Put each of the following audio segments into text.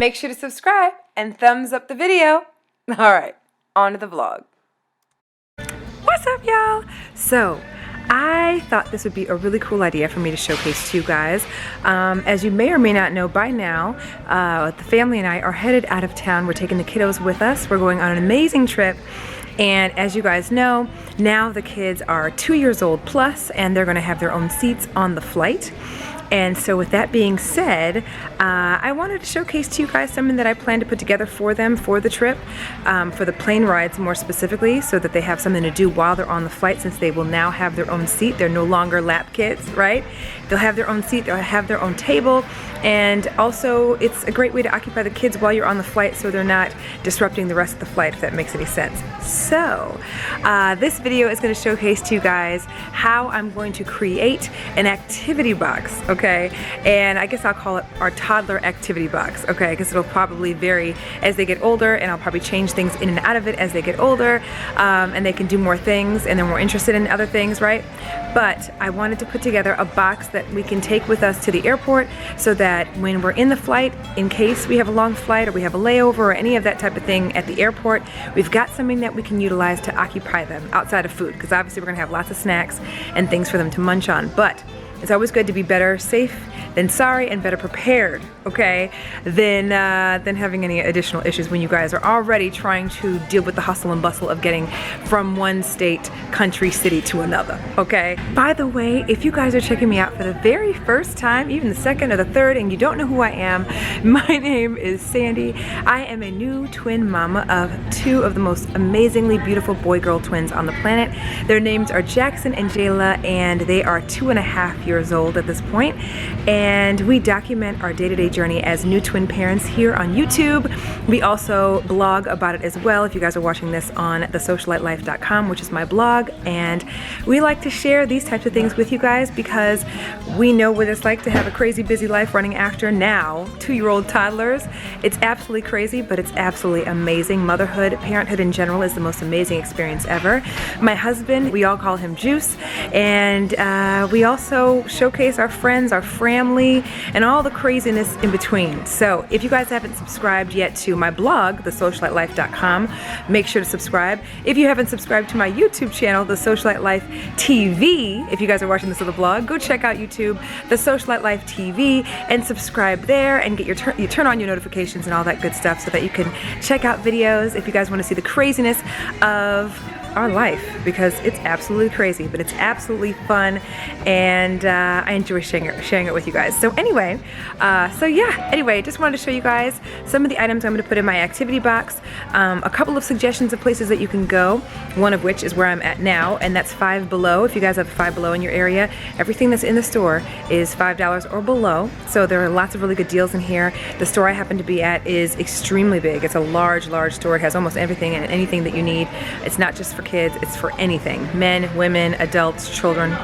Make sure to subscribe and thumbs up the video. All right, on to the vlog. What's up, y'all? So, I thought this would be a really cool idea for me to showcase to you guys. As you may or may not know by now, the family and I are headed out of town. We're taking the kiddos with us. We're going on an amazing trip. And as you guys know, now the kids are 2 years old plus, and they're gonna have their own seats on the flight. And so with that being said, I wanted to showcase to you guys something that I plan to put together for them for the trip, for the plane rides more specifically, so that they have something to do while they're on the flight, since they will now have their own seat. They're no longer lap kids, right? They'll have their own seat, they'll have their own table, and also it's a great way to occupy the kids while you're on the flight so they're not disrupting the rest of the flight, if that makes any sense. So, this video is going to showcase to you guys how I'm going to create an activity box, okay? And I guess I'll call it our toddler activity box, okay? Because it'll probably vary as they get older, and I'll probably change things in and out of it as they get older, and they can do more things and they're more interested in other things, right? But I wanted to put together a box that we can take with us to the airport so that when we're in the flight, in case we have a long flight or we have a layover or any of that type of thing at the airport, we've got something that we can utilize to occupy them outside of food, because obviously we're gonna have lots of snacks and things for them to munch on. But it's always good to be better safe than sorry, and better prepared, okay, than having any additional issues when you guys are already trying to deal with the hustle and bustle of getting from one state, country, city to another, okay? By the way, if you guys are checking me out for the very first time, even the second or the third, and you don't know who I am, my name is Sandy. I am a new twin mama of two of the most amazingly beautiful boy-girl twins on the planet. Their names are Jackson and Jayla, and they are 2.5 years old at this point. And we document our day-to-day journey as new twin parents here on YouTube. We also blog about it as well if you guys are watching this on thesocialitelife.com, which is my blog. And we like to share these types of things with you guys because we know what it's like to have a crazy busy life running after now 2-year-old toddlers. It's absolutely crazy, but it's absolutely amazing. Motherhood, parenthood in general is the most amazing experience ever. My husband, we all call him Juice, and we also showcase our friends, our family, and all the craziness in between. So if you guys haven't subscribed yet to my blog, thesocialitelife.com, make sure to subscribe. If you haven't subscribed to my YouTube channel, The Socialite Life TV, if you guys are watching this on the blog, go check out YouTube, The Socialite Life TV, and subscribe there and get you turn on your notifications and all that good stuff so that you can check out videos if you guys want to see the craziness of our life, because it's absolutely crazy, but it's absolutely fun, and I enjoy sharing it with you guys. So anyway, just wanted to show you guys some of the items I'm going to put in my activity box, a couple of suggestions of places that you can go, one of which is where I'm at now, and that's Five Below. If you guys have Five Below in your area, everything that's in the store is $5 or below, so there are lots of really good deals in here. The store I happen to be at is extremely big. It's a large store. It has almost everything and anything that you need. It's not just for kids, it's for anything. Men, women, adults, children,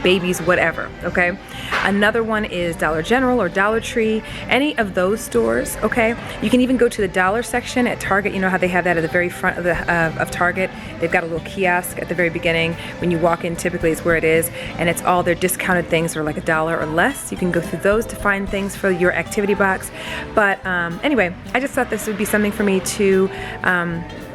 babies, whatever, okay? Another one is Dollar General or Dollar Tree, any of those stores, okay? You can even go to the dollar section at Target. You know how they have that at the very front of Target? They've got a little kiosk at the very beginning. When you walk in, typically is where it is, and it's all their discounted things that are like $1 or less. You can go through those to find things for your activity box. But anyway, I just thought this would be something for me to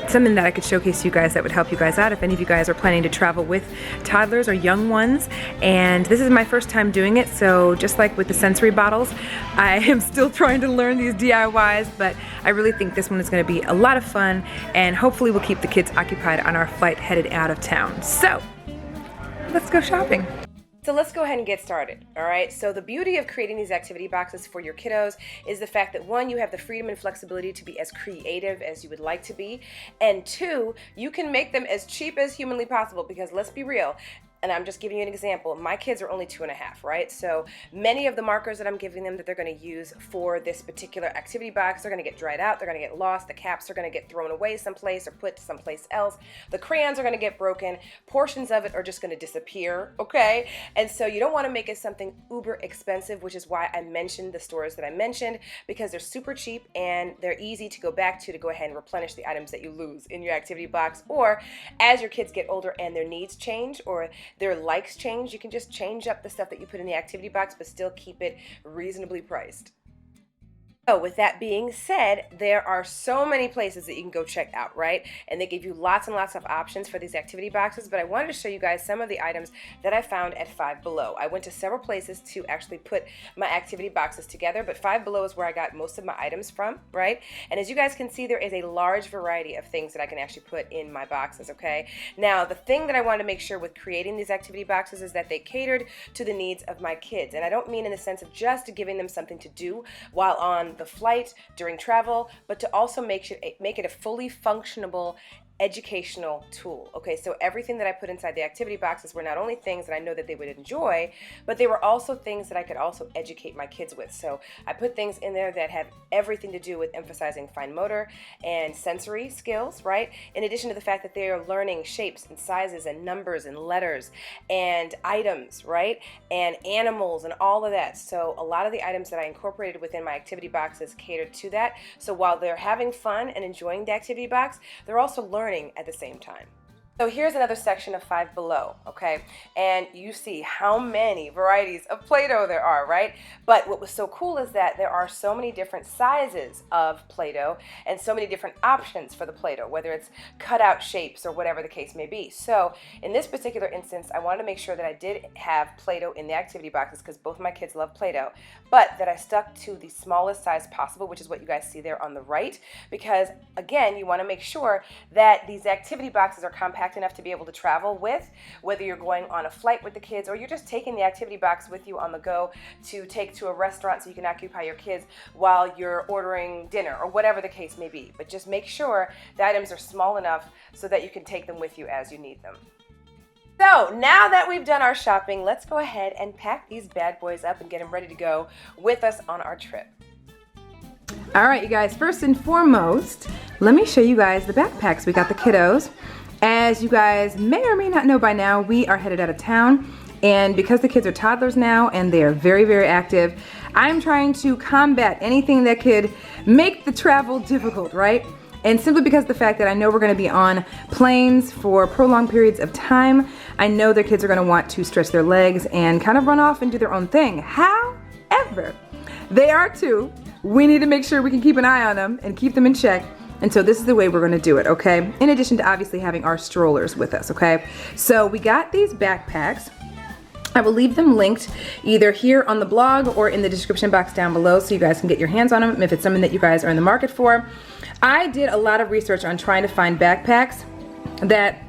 something that I could showcase to you guys that would help you guys out if any of you guys are planning to travel with toddlers or young ones. And this is my first time doing it, so just like with the sensory bottles, I am still trying to learn these DIYs, but I really think this one is going to be a lot of fun, and hopefully will keep the kids occupied on our flight headed out of town. So let's go shopping. So let's go ahead and get started, all right? So the beauty of creating these activity boxes for your kiddos is the fact that, one, you have the freedom and flexibility to be as creative as you would like to be, and two, you can make them as cheap as humanly possible, because let's be real, and I'm just giving you an example. My kids are only 2.5, right? So many of the markers that I'm giving them that they're gonna use for this particular activity box, they're gonna get dried out, they're gonna get lost, the caps are gonna get thrown away someplace or put someplace else, the crayons are gonna get broken, portions of it are just gonna disappear, okay? And so you don't wanna make it something uber expensive, which is why I mentioned the stores that I mentioned, because they're super cheap and they're easy to go back to go ahead and replenish the items that you lose in your activity box, or as your kids get older and their needs change or their likes change, you can just change up the stuff that you put in the activity box but still keep it reasonably priced. So with that being said, there are so many places that you can go check out, right? And they give you lots and lots of options for these activity boxes, but I wanted to show you guys some of the items that I found at Five Below. I went to several places to actually put my activity boxes together, but Five Below is where I got most of my items from, right? And as you guys can see, there is a large variety of things that I can actually put in my boxes, okay? Now, the thing that I wanted to make sure with creating these activity boxes is that they catered to the needs of my kids. And I don't mean in the sense of just giving them something to do while on the flight during travel, but to also make it a fully functionable educational tool. Okay, so everything that I put inside the activity boxes were not only things that I know that they would enjoy, but they were also things that I could also educate my kids with. So I put things in there that have everything to do with emphasizing fine motor and sensory skills, right? In addition to the fact that they are learning shapes and sizes and numbers and letters and items, right? And animals and all of that. So a lot of the items that I incorporated within my activity boxes catered to that. So while they're having fun and enjoying the activity box, they're also learning at the same time. So here's another section of Five Below, okay? And you see how many varieties of Play-Doh there are, right? But what was so cool is that there are so many different sizes of Play-Doh and so many different options for the Play-Doh, whether it's cutout shapes or whatever the case may be. So in this particular instance, I wanted to make sure that I did have Play-Doh in the activity boxes because both of my kids love Play-Doh, but that I stuck to the smallest size possible, which is what you guys see there on the right, because again, you want to make sure that these activity boxes are compact enough to be able to travel with, whether you're going on a flight with the kids or you're just taking the activity box with you on the go to take to a restaurant so you can occupy your kids while you're ordering dinner or whatever the case may be. But just make sure the items are small enough so that you can take them with you as you need them. So now that we've done our shopping, let's go ahead and pack these bad boys up and get them ready to go with us on our trip. All right, you guys, first and foremost, let me show you guys the backpacks. We got the kiddos. As you guys may or may not know by now, we are headed out of town, and because the kids are toddlers now and they are very, very active, I'm trying to combat anything that could make the travel difficult, right? And simply because of the fact that I know we're going to be on planes for prolonged periods of time, I know their kids are going to want to stretch their legs and kind of run off and do their own thing. However, they are too. We need to make sure we can keep an eye on them and keep them in check. And so this is the way we're gonna do it, okay? In addition to obviously having our strollers with us, okay? So we got these backpacks. I will leave them linked either here on the blog or in the description box down below so you guys can get your hands on them if it's something that you guys are in the market for. I did a lot of research on trying to find backpacks that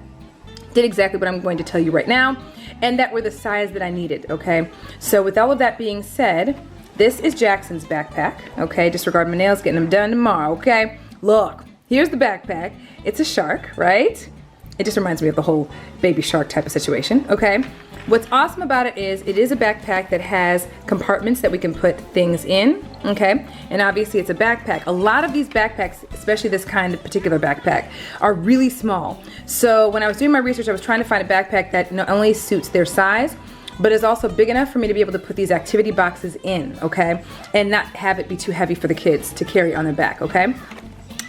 did exactly what I'm going to tell you right now and that were the size that I needed, okay? So with all of that being said, this is Jackson's backpack, okay? Disregard my nails, getting them done tomorrow, okay? Look, here's the backpack. It's a shark, right? It just reminds me of the whole baby shark type of situation, okay? What's awesome about it is a backpack that has compartments that we can put things in, okay? And obviously it's a backpack. A lot of these backpacks, especially this kind of particular backpack, are really small. So when I was doing my research, I was trying to find a backpack that not only suits their size, but is also big enough for me to be able to put these activity boxes in, okay? And not have it be too heavy for the kids to carry on their back, okay?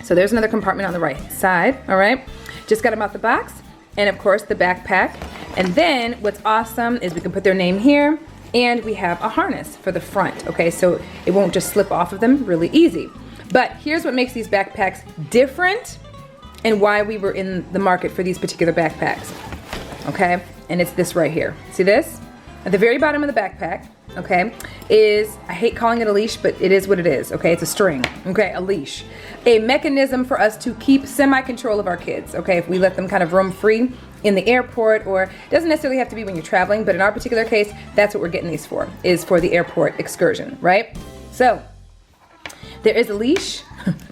So there's another compartment on the right side, all right? Just got them out the box, and of course the backpack. And then what's awesome is we can put their name here, and we have a harness for the front, okay? So it won't just slip off of them really easy. But here's what makes these backpacks different and why we were in the market for these particular backpacks, okay? And it's this right here. See this? At the very bottom of the backpack, okay, is, I hate calling it a leash, but it is what it is, okay? It's a string, okay, a leash. A mechanism for us to keep semi-control of our kids, okay? If we let them kind of roam free in the airport, or it doesn't necessarily have to be when you're traveling, but in our particular case, that's what we're getting these for, is for the airport excursion, right? So, there is a leash.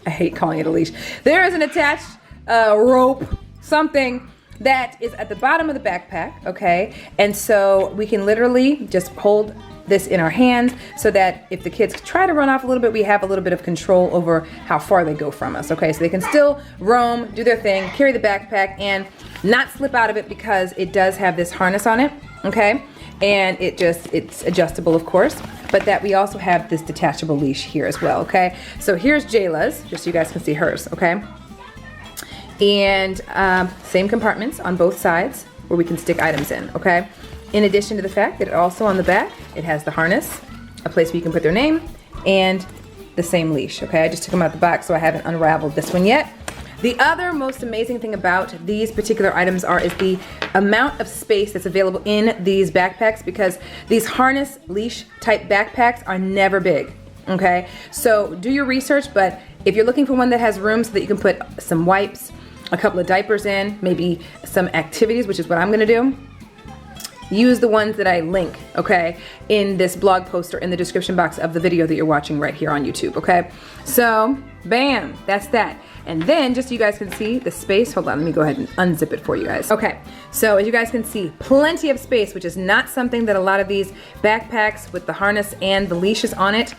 I hate calling it a leash. There is an attached rope, something, that is at the bottom of the backpack, okay? And so we can literally just hold this in our hands so that if the kids try to run off a little bit, we have a little bit of control over how far they go from us, okay? So they can still roam, do their thing, carry the backpack, and not slip out of it because it does have this harness on it, okay? And it's adjustable, of course, but that we also have this detachable leash here as well, okay? So here's Jayla's, just so you guys can see hers, okay? And same compartments on both sides where we can stick items in, okay? In addition to the fact that also on the back, it has the harness, a place where you can put their name, and the same leash, okay? I just took them out of the box, so I haven't unraveled this one yet. The other most amazing thing about these particular items is the amount of space that's available in these backpacks, because these harness leash type backpacks are never big, okay? So do your research, but if you're looking for one that has room so that you can put some wipes, a couple of diapers in, maybe some activities, which is what I'm gonna do, use the ones that I link, okay, in this blog post or in the description box of the video that you're watching right here on YouTube, okay? So, bam, that's that. And then, just so you guys can see the space, hold on, let me go ahead and unzip it for you guys. Okay, so as you guys can see, plenty of space, which is not something that a lot of these backpacks with the harness and the leashes on it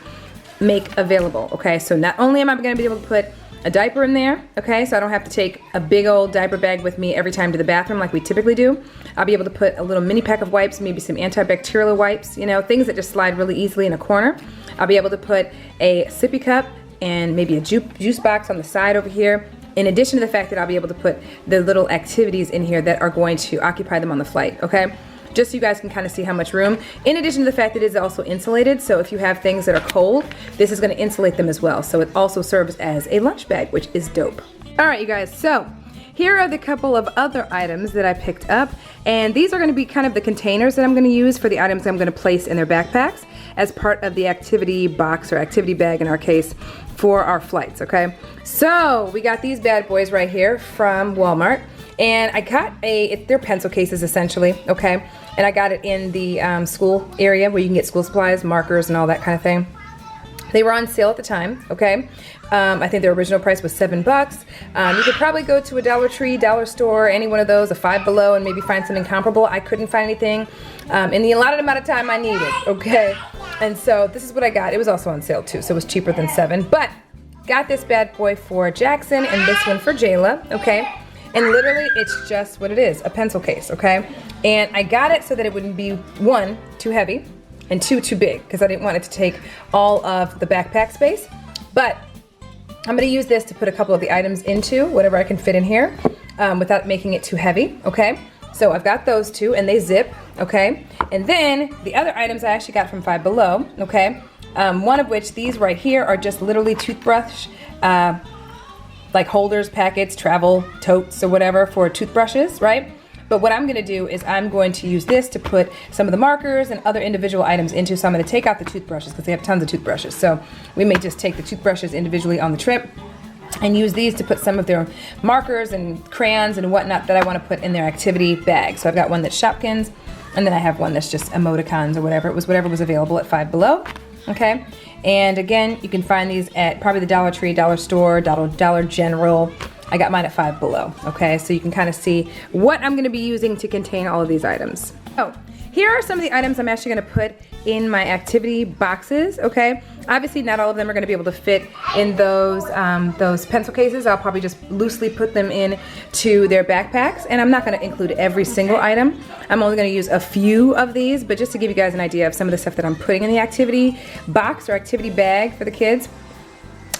make available, okay? So not only am I gonna be able to put a diaper in there, okay, so I don't have to take a big old diaper bag with me every time to the bathroom like we typically do. I'll be able to put a little mini pack of wipes, maybe some antibacterial wipes, you know, things that just slide really easily in a corner. I'll be able to put a sippy cup and maybe a juice box on the side over here, in addition to the fact that I'll be able to put the little activities in here that are going to occupy them on the flight, okay? Just so you guys can kind of see how much room. In addition to the fact that it is also insulated, so if you have things that are cold, this is gonna insulate them as well. So it also serves as a lunch bag, which is dope. All right, you guys, so here are the couple of other items that I picked up, and these are gonna be kind of the containers that I'm gonna use for the items I'm gonna place in their backpacks as part of the activity box or activity bag in our case for our flights, okay? So we got these bad boys right here from Walmart. And I got they're pencil cases essentially, okay? And I got it in the school area where you can get school supplies, markers, and all that kind of thing. They were on sale at the time, okay? I think their original price was $7. You could probably go to a Dollar Tree, dollar store, any one of those, a Five Below, and maybe find something comparable. I couldn't find anything in the allotted amount of time I needed, okay? And so this is what I got. It was also on sale too, so it was cheaper than $7. But got this bad boy for Jackson and this one for Jayla, okay? And literally, it's just what it is, a pencil case, okay? And I got it so that it wouldn't be, one, too heavy, and two, too big, because I didn't want it to take all of the backpack space. But I'm gonna use this to put a couple of the items into, whatever I can fit in here, without making it too heavy, okay? So I've got those two, and they zip, okay? And then, the other items I actually got from Five Below, okay? One of which, these right here, are just literally toothbrush, like holders, packets, travel, totes, or whatever for toothbrushes, right? But what I'm gonna do is I'm going to use this to put some of the markers and other individual items into, so I'm gonna take out the toothbrushes because they have tons of toothbrushes. So we may just take the toothbrushes individually on the trip and use these to put some of their markers and crayons and whatnot that I wanna put in their activity bag. So I've got one that's Shopkins, and then I have one that's just emoticons or whatever. It was whatever was available at Five Below, okay? And again, you can find these at probably the Dollar Tree, Dollar Store, Dollar General. I got mine at Five Below, okay? So you can kind of see what I'm gonna be using to contain all of these items. Oh, here are some of the items I'm actually gonna put in my activity boxes, okay? Obviously, not all of them are gonna be able to fit in those pencil cases. I'll probably just loosely put them in to their backpacks, and I'm not gonna include every single item. I'm only gonna use a few of these, but just to give you guys an idea of some of the stuff that I'm putting in the activity box or activity bag for the kids.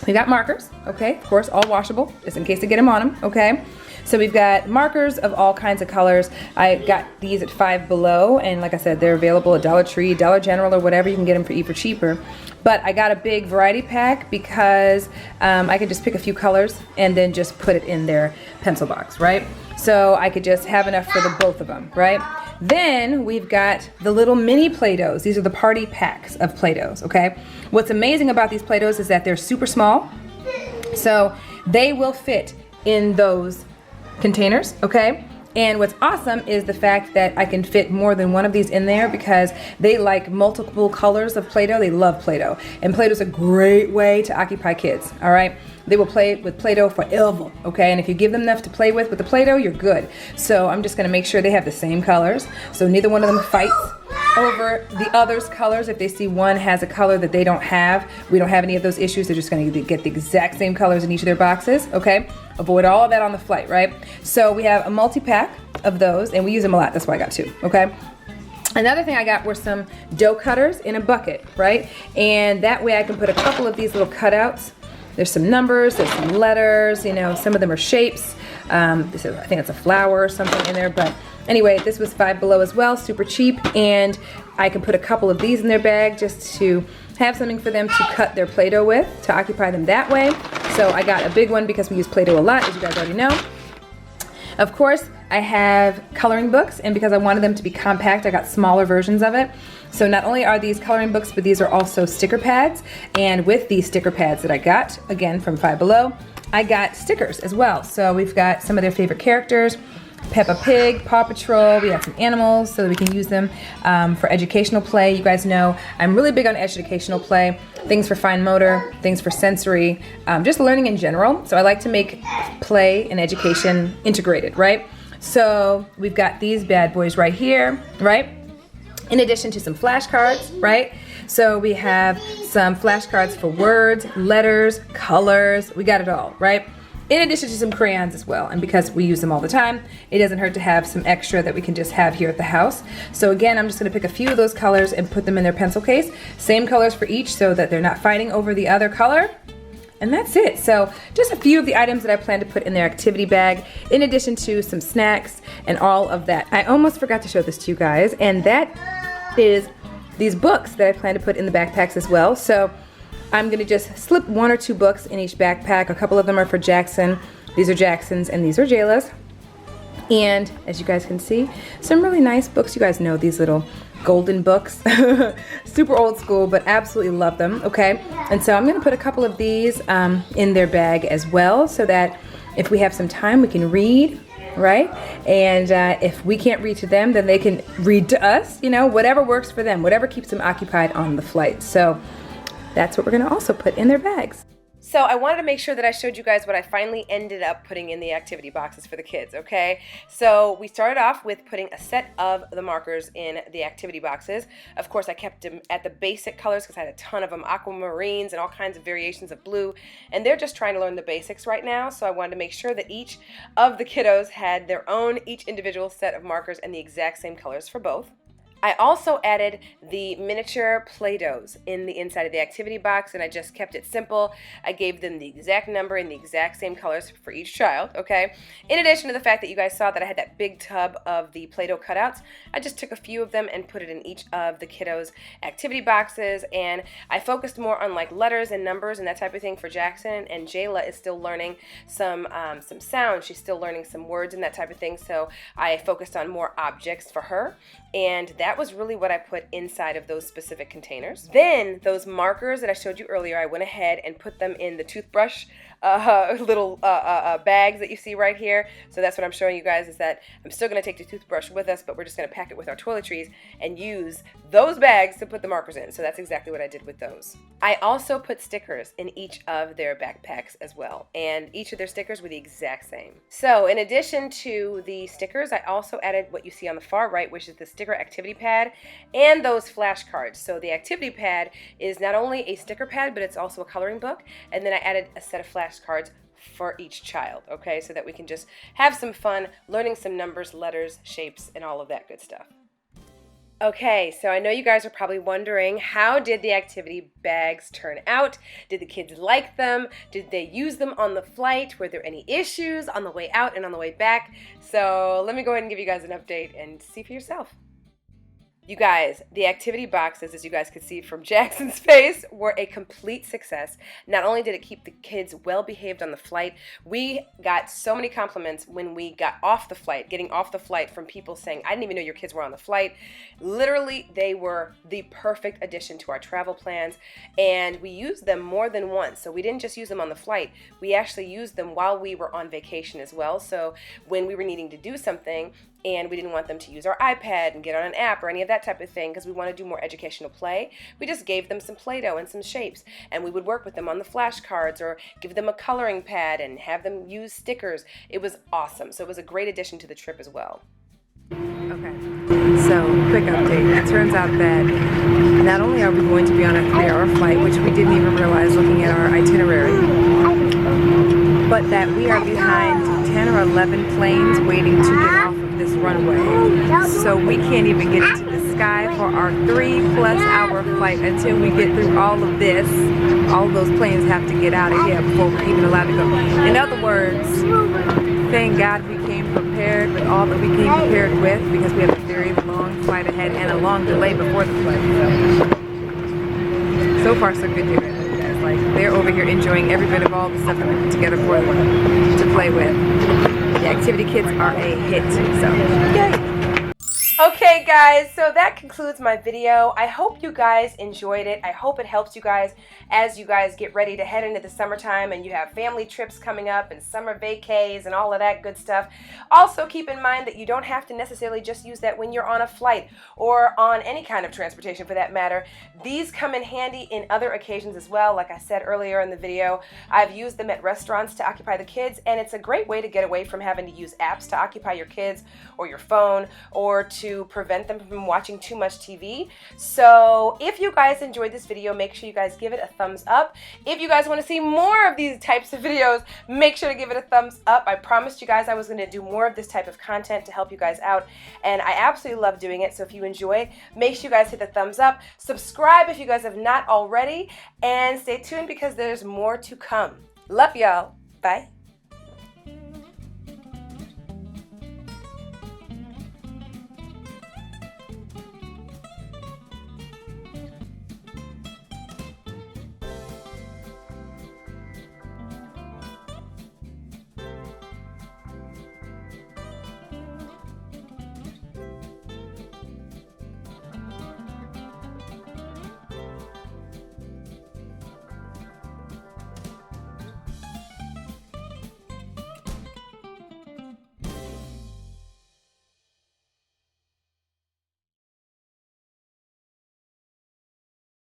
We got markers, okay? Of course, all washable, just in case they get them on them, okay? So we've got markers of all kinds of colors. I got these at Five Below, and like I said, they're available at Dollar Tree, Dollar General, or whatever. You can get them for even cheaper. But I got a big variety pack because I could just pick a few colors and then just put it in their pencil box, right? So I could just have enough for the both of them, right? Then we've got the little mini Play-Dohs. These are the party packs of Play-Dohs, okay? What's amazing about these Play-Dohs is that they're super small, so they will fit in those containers, okay? And what's awesome is the fact that I can fit more than one of these in there because they like multiple colors of Play-Doh. They love Play-Doh. And Play-Doh is a great way to occupy kids, all right? They will play with Play-Doh forever, okay? And if you give them enough to play with the Play-Doh, you're good. So I'm just gonna make sure they have the same colors, so neither one of them fights over the other's colors. If they see one has a color that they don't have, we don't have any of those issues. They're just gonna get the exact same colors in each of their boxes, okay? Avoid all of that on the flight, right? So we have a multi-pack of those, and we use them a lot. That's why I got two, okay? Another thing I got were some dough cutters in a bucket, right? And that way I can put a couple of these little cutouts. There's some numbers, there's some letters, you know, some of them are shapes. I think it's a flower or something in there, but anyway, this was Five Below as well, super cheap, and I can put a couple of these in their bag just to have something for them to cut their Play-Doh with, to occupy them that way. So I got a big one because we use Play-Doh a lot, as you guys already know. Of course, I have coloring books, and because I wanted them to be compact, I got smaller versions of it. So not only are these coloring books, but these are also sticker pads. And with these sticker pads that I got, again from Five Below, I got stickers as well. So we've got some of their favorite characters, Peppa Pig, Paw Patrol, we have some animals so that we can use them for educational play. You guys know I'm really big on educational play, things for fine motor, things for sensory, just learning in general. So I like to make play and education integrated, right? So we've got these bad boys right here, right? In addition to some flashcards, right? So we have some flashcards for words, letters, colors, we got it all, right? In addition to some crayons as well, and because we use them all the time, it doesn't hurt to have some extra that we can just have here at the house. So again, I'm just going to pick a few of those colors and put them in their pencil case. Same colors for each so that they're not fighting over the other color. And that's it. So just a few of the items that I plan to put in their activity bag, in addition to some snacks and all of that. I almost forgot to show this to you guys, and that is these books that I plan to put in the backpacks as well. So I'm gonna just slip 1 or 2 books in each backpack. A couple of them are for Jackson. These are Jackson's and these are Jayla's. And as you guys can see, some really nice books. You guys know these little golden books. Super old school, but absolutely love them, okay? And so I'm gonna put a couple of these in their bag as well, so that if we have some time, we can read, right? And if we can't read to them, then they can read to us, you know, whatever works for them, whatever keeps them occupied on the flight. So that's what we're gonna also put in their bags. So I wanted to make sure that I showed you guys what I finally ended up putting in the activity boxes for the kids, okay? So we started off with putting a set of the markers in the activity boxes. Of course, I kept them at the basic colors because I had a ton of them, aquamarines and all kinds of variations of blue, and they're just trying to learn the basics right now, so I wanted to make sure that each of the kiddos had their own, each individual set of markers and the exact same colors for both. I also added the miniature Play-Dohs in the inside of the activity box, and I just kept it simple. I gave them the exact number and the exact same colors for each child, okay? In addition to the fact that you guys saw that I had that big tub of the Play-Doh cutouts, I just took a few of them and put it in each of the kiddos' activity boxes, and I focused more on like letters and numbers and that type of thing for Jackson, and Jayla is still learning some sounds. She's still learning some words and that type of thing, so I focused on more objects for her, and that was really what I put inside of those specific containers. Then those markers that I showed you earlier, I went ahead and put them in the toothbrush little bags that you see right here. So that's what I'm showing you guys, is that I'm still going to take the toothbrush with us, but we're just going to pack it with our toiletries and use those bags to put the markers in. So that's exactly what I did with those. I also put stickers in each of their backpacks as well, and each of their stickers were the exact same. So in addition to the stickers, I also added what you see on the far right, which is the sticker activity pad and those flashcards. So the activity pad is not only a sticker pad, but it's also a coloring book, and then I added a set of flashcards for each child, okay, so that we can just have some fun learning some numbers, letters, shapes, and all of that good stuff. Okay, so I know you guys are probably wondering, how did the activity bags turn out? Did the kids like them? Did they use them on the flight? Were there any issues on the way out and on the way back? So let me go ahead and give you guys an update and see for yourself. You guys, the activity boxes, as you guys could see from Jackson's face, were a complete success. Not only did it keep the kids well behaved on the flight, we got so many compliments when we got off the flight, getting off the flight, from people saying, I didn't even know your kids were on the flight. Literally, they were the perfect addition to our travel plans, and we used them more than once. So we didn't just use them on the flight, we actually used them while we were on vacation as well. So when we were needing to do something, and we didn't want them to use our iPad and get on an app or any of that type of thing, because we want to do more educational play, we just gave them some Play-Doh and some shapes, and we would work with them on the flashcards or give them a coloring pad and have them use stickers. It was awesome. So it was a great addition to the trip as well. Okay, so quick update. It turns out that not only are we going to be on a 3-hour flight, which we didn't even realize looking at our itinerary, but that we are behind 10 or 11 planes waiting to get off of this runway. So we can't even get into the sky for our 3+ hour flight until we get through all of this. All of those planes have to get out of here before we're even allowed to go. In other words, thank God we came prepared with all that we came prepared with, because we have a very long flight ahead and a long delay before the flight. So far, so good doing it, guys. Like, they're over here enjoying every bit of all the stuff that we put together for them to play with. The activity kits are a hit, so yay! Okay guys, so that concludes my video. I hope you guys enjoyed it. I hope it helps you guys as you guys get ready to head into the summertime and you have family trips coming up and summer vacays and all of that good stuff. Also keep in mind that you don't have to necessarily just use that when you're on a flight or on any kind of transportation for that matter. These come in handy in other occasions as well. Like I said earlier in the video, I've used them at restaurants to occupy the kids, and it's a great way to get away from having to use apps to occupy your kids or your phone, or to prevent them from watching too much TV. So if you guys enjoyed this video, make sure you guys give it a thumbs up. If you guys want to see more of these types of videos, make sure to give it a thumbs up. I promised you guys I was going to do more of this type of content to help you guys out, and I absolutely love doing it. So if you enjoy, make sure you guys hit the thumbs up. Subscribe if you guys have not already, and stay tuned because there's more to come. Love y'all. Bye.